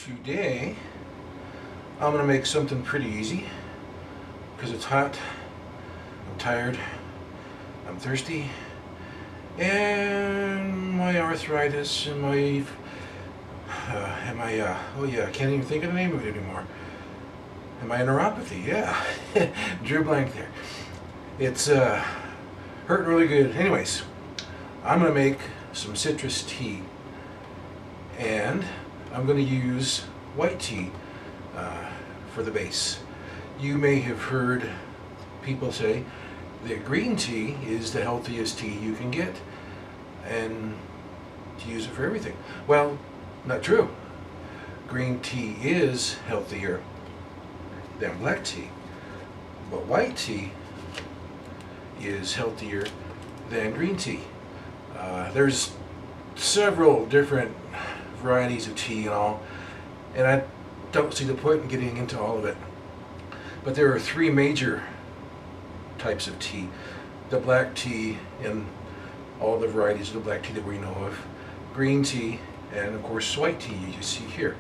Today I'm going to make something pretty easy because it's hot, I'm tired, I'm thirsty, and my arthritis and my I can't even think of the name of it anymore. And my neuropathy, yeah. Drew blank there. It's hurting really good. Anyways, I'm going to make some citrus tea, and I'm going to use white tea for the base. You may have heard people say that green tea is the healthiest tea you can get and to use it for everything. Well, not true. Green tea is healthier than black tea, but white tea is healthier than green tea. There's several different varieties of tea and all, and I don't see the point in getting into all of it. But there are three major types of tea: the black tea and all the varieties of the black tea that we know of, green tea, and of course white tea you see here.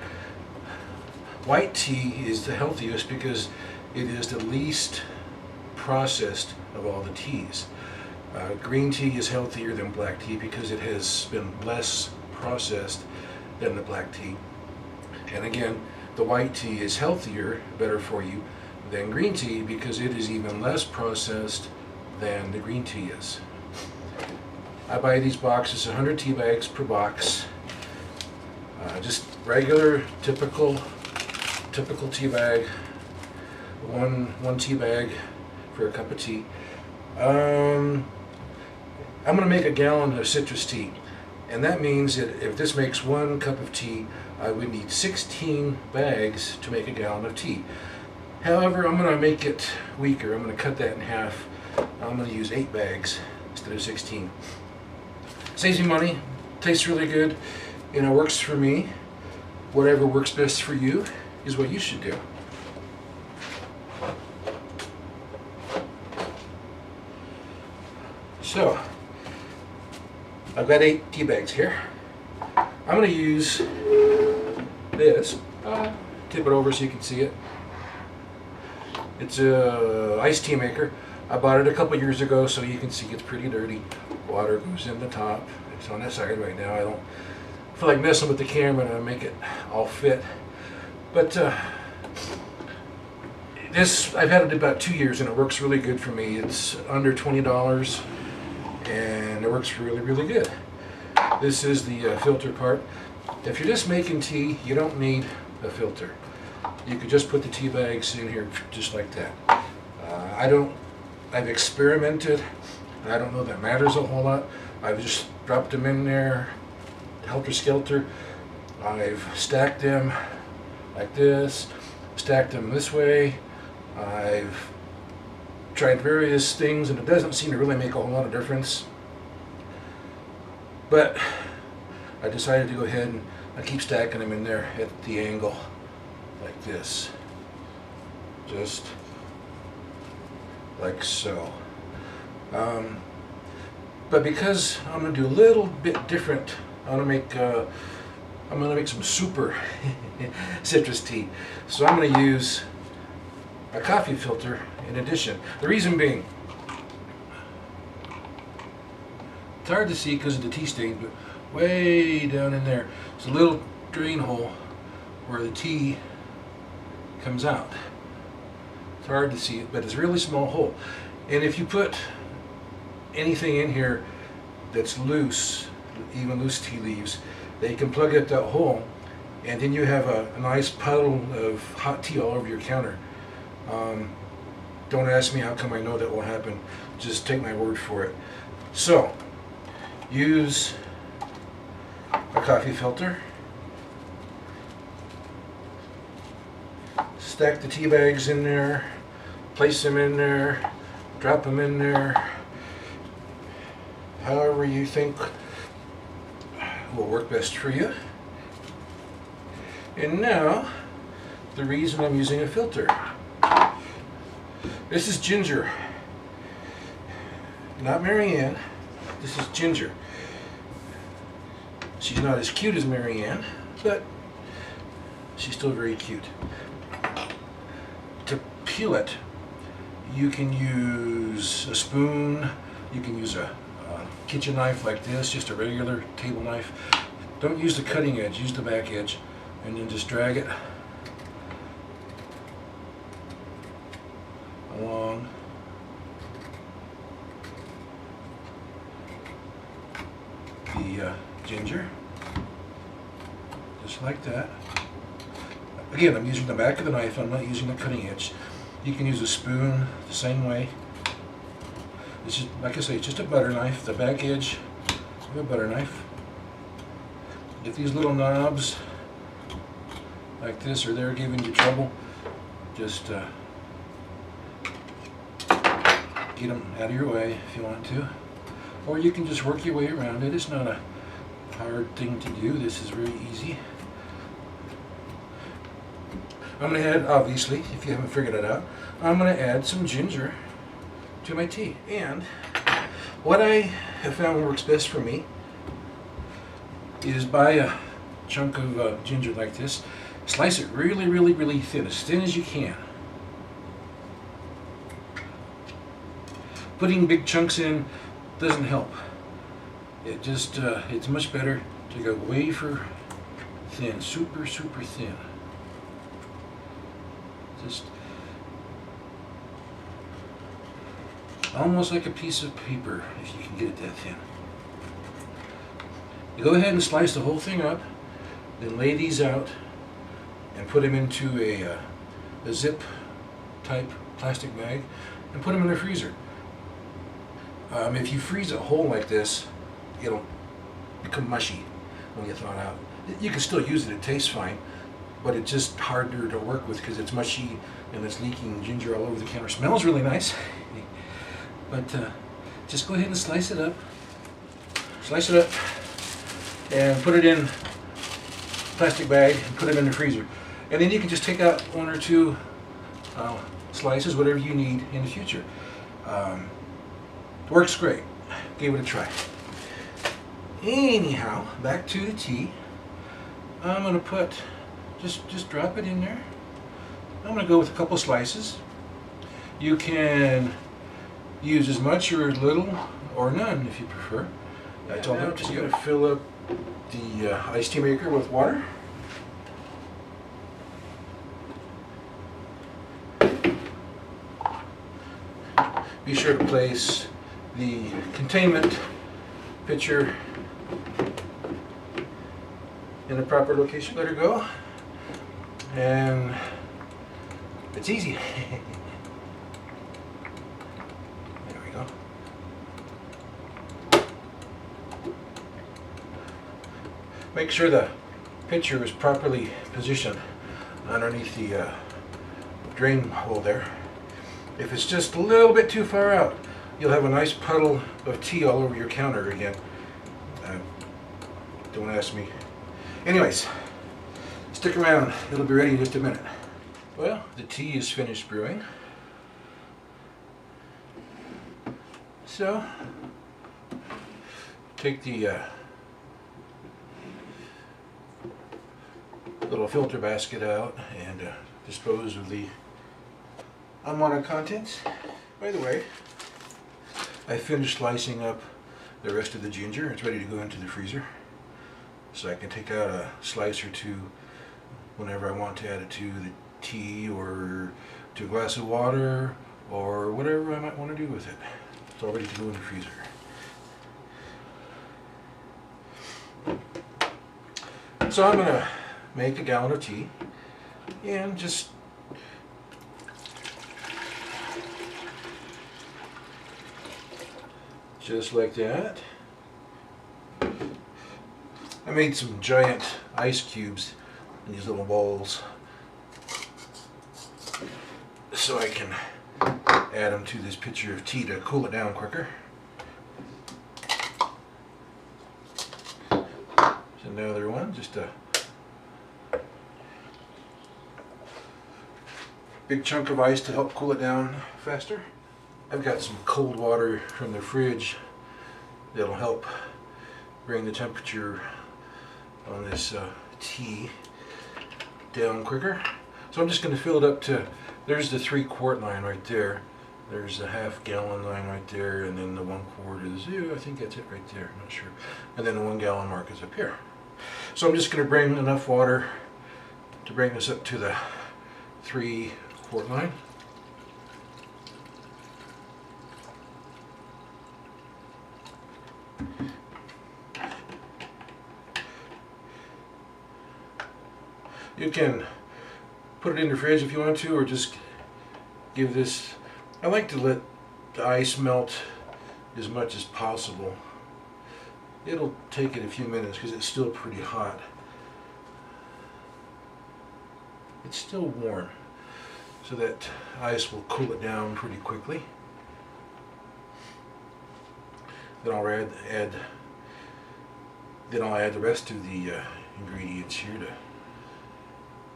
White tea is the healthiest because it is the least processed of all the teas. Green tea is healthier than black tea because it has been less processed than the black tea. And again, the white tea is healthier, better for you, than green tea because it is even less processed than the green tea is. I buy these boxes, 100 tea bags per box. Just regular, typical tea bag. One tea bag for a cup of tea. I'm going to make a gallon of citrus tea, and that means that if this makes 1 cup of tea, I would need 16 bags to make a gallon of tea. However, I'm going to make it weaker. I'm going to cut that in half. I'm going to use 8 bags instead of 16. Saves me money, tastes really good, and it works for me. Whatever works best for you is what you should do. So, I've got 8 tea bags here. I'm going to use this. Tip it over so you can see it. It's a iced tea maker. I bought it a couple years ago, so you can see it's pretty dirty. Water goes in the top. It's on that side right now. I don't feel like messing with the camera to make it all fit. But this, I've had it about 2 years and it works really good for me. It's under $20 and it works really, really good. This is the filter part. If you're just making tea, you don't need a filter. You could just put the tea bags in here just like that. I've experimented. I don't know that matters a whole lot. I've just dropped them in there, helter-skelter. I've stacked them like this, stacked them this way. I've tried various things and it doesn't seem to really make a whole lot of difference. But I decided to go ahead and I keep stacking them in there at the angle like this. Just like so. But because I'm going to do a little bit different, I'm going to make some super citrus tea. So I'm going to use a coffee filter in addition. The reason being, it's hard to see because of the tea stains, but way down in there, it's a little drain hole where the tea comes out. It's hard to see it, but it's a really small hole. And if you put anything in here that's loose, even loose tea leaves, they can plug up that hole, and then you have a nice puddle of hot tea all over your counter. Don't ask me how come I know that will happen. Just take my word for it. So, use a coffee filter. Stack the tea bags in there. Place them in there. Drop them in there. However you think will work best for you. And now, the reason I'm using a filter. This is Ginger, not Marianne. This is Ginger. She's not as cute as Marianne, but She's still very cute. To peel it, you can use a spoon, you can use a kitchen knife like this, just a regular table knife. Don't use the cutting edge, use the back edge, and then just drag it along the ginger, just like that. Again, I'm using the back of the knife, I'm not using the cutting edge. You can use a spoon the same way. It's just, like I say, it's just a butter knife, the back edge of a butter knife. Get these little knobs like this, or they're giving you trouble, just get them out of your way if you want to. Or you can just work your way around it. It's not a hard thing to do. This is really easy. I'm going to add, obviously, if you haven't figured it out, I'm going to add some ginger to my tea. And what I have found works best for me is buy a chunk of ginger like this, slice it really, really, really thin as you can. Putting big chunks in doesn't help. It just, it's much better to go wafer thin, super, super thin. Just almost like a piece of paper, if you can get it that thin. You go ahead and slice the whole thing up, then lay these out and put them into a zip type plastic bag and put them in the freezer. If you freeze it whole like this, it'll become mushy when you thaw it out. You can still use it, it tastes fine, but it's just harder to work with because it's mushy and it's leaking ginger all over the counter. Smells really nice, but just go ahead and slice it up. Slice it up and put it in a plastic bag and put it in the freezer. And then you can just take out one or two slices, whatever you need in the future. It works great. Give it a try. Anyhow, back to the tea. I'm going to put, just drop it in there. I'm going to go with a couple slices. You can use as much or as little or none if you prefer. That's all up to you. I'm going to fill up the iced tea maker with water. Be sure to place the containment pitcher in the proper location. Let her go. And it's easy. There we go. Make sure the pitcher is properly positioned underneath the drain hole there. If it's just a little bit too far out, you'll have a nice puddle of tea all over your counter again. Don't ask me. Anyways, stick around, it'll be ready in just a minute. Well, the tea is finished brewing. So, take the little filter basket out and dispose of the unwanted contents. By the way, I finished slicing up the rest of the ginger. It's ready to go into the freezer. So I can take out a slice or two whenever I want to add it to the tea or to a glass of water or whatever I might want to do with it. It's all ready to go in the freezer. So I'm going to make a gallon of tea and just like that. I made some giant ice cubes in these little bowls so I can add them to this pitcher of tea to cool it down quicker. There's another one, just a big chunk of ice to help cool it down faster. I've got some cold water from the fridge that'll help bring the temperature on this tea down quicker. So I'm just going to fill it up to, there's the 3-quart line right there. There's the half-gallon line right there, and then the 1 quart is, I think that's it right there, I'm not sure. And then the 1 gallon mark is up here. So I'm just going to bring enough water to bring this up to the 3-quart line. You can put it in the fridge if you want to, or just give this, I like to let the ice melt as much as possible. It'll take it a few minutes because it's still pretty hot. It's still warm, so that ice will cool it down pretty quickly. Then I'll add the rest of the ingredients here to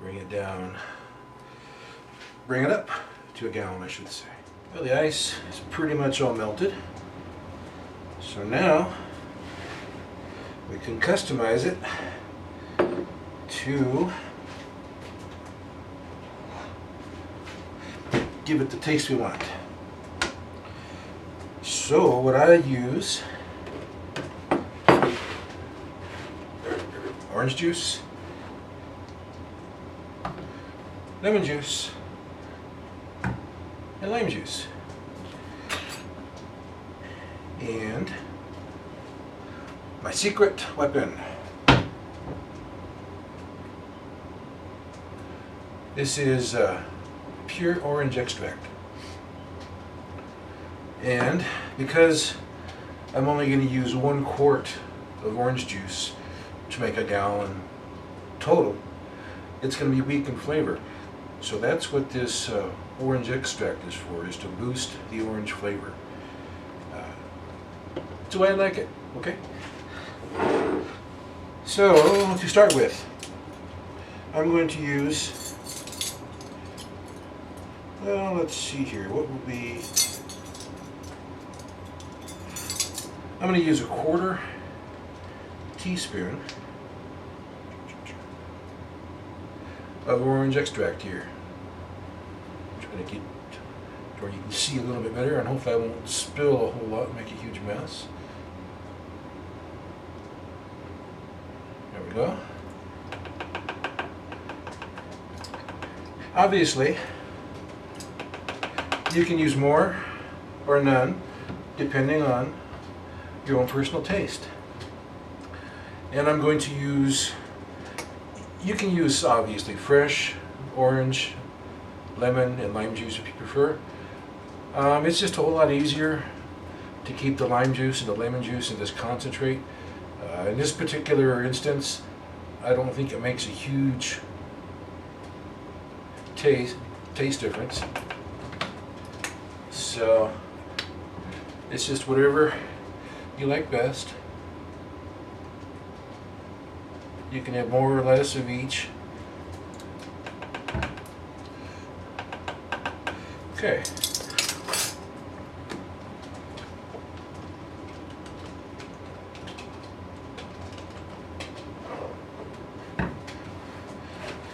bring it down, bring it up to a gallon, I should say. Well, the ice is pretty much all melted. So now we can customize it to give it the taste we want. So what I use, orange juice, lemon juice, and lime juice. And my secret weapon. This is pure orange extract. And because I'm only going to use 1 quart of orange juice to make a gallon total, it's going to be weak in flavor. So that's what this orange extract is for, is to boost the orange flavor. That's the way I like it, okay? So, to start with, I'm going to use, well, let's see here, what will be, I'm going to use a 1/4 teaspoon of orange extract here. I'm trying to get to where you can see a little bit better, and hopefully I won't spill a whole lot and make a huge mess. There we go. Obviously, you can use more or none, depending on your own personal taste. And I'm going to use, you can use obviously fresh orange, lemon, and lime juice if you prefer. It's just a whole lot easier to keep the lime juice and the lemon juice in this concentrate. In this particular instance, I don't think it makes a huge taste difference. So it's just whatever you like best. You can have more or less of each. Okay.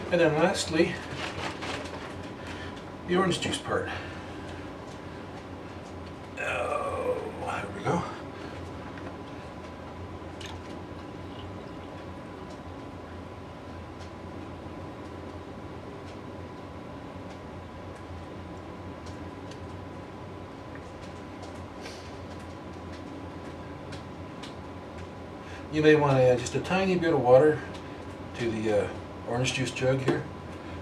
And then lastly, the orange juice part. Oh, there we go. You may want to add just a tiny bit of water to the orange juice jug here,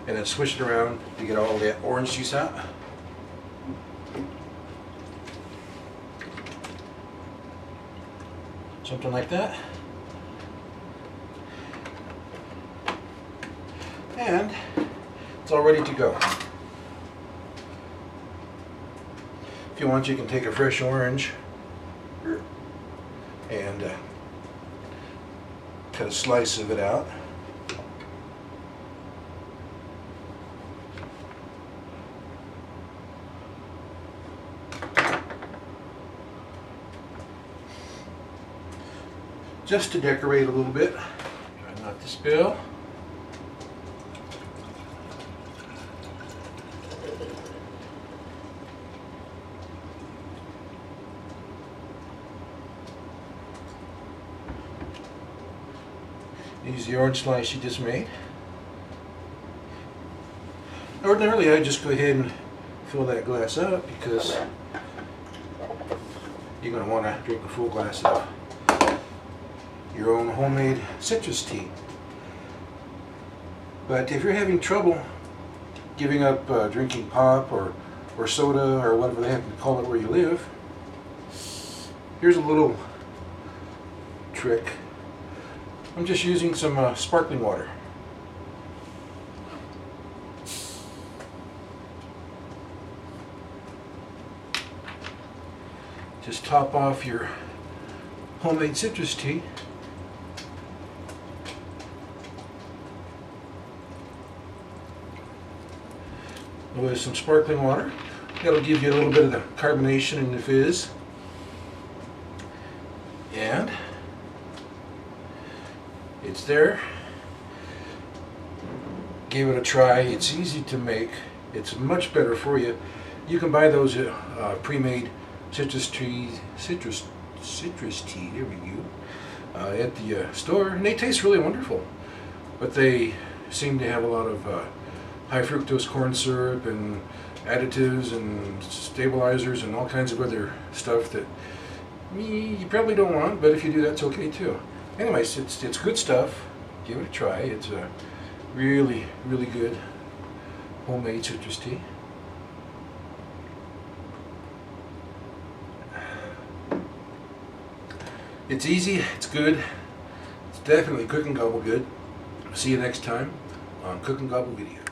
and then swish it around to get all that orange juice out. Something like that. And it's all ready to go. If you want, you can take a fresh orange and cut a slice of it out. Just to decorate a little bit. Try not to spill. Use the orange slice you just made. Ordinarily, I just go ahead and fill that glass up because you're going to want to drink a full glass of your own homemade citrus tea. But if you're having trouble giving up drinking pop or soda or whatever they happen to call it where you live, here's a little trick. I'm just using some sparkling water. Just top off your homemade citrus tea. With some sparkling water. That'll give you a little bit of the carbonation and the fizz. And it's there. Give it a try. It's easy to make. It's much better for you. You can buy those pre-made citrus tea. There we go. At the store, and they taste really wonderful. But they seem to have a lot of high fructose corn syrup and additives and stabilizers and all kinds of other stuff that you probably don't want, but if you do, that's okay too. Anyways, it's good stuff. Give it a try. It's a really, really good homemade citrus tea. It's easy, it's good, it's definitely Cook and Gobble good. See you next time on Cook and Gobble Video.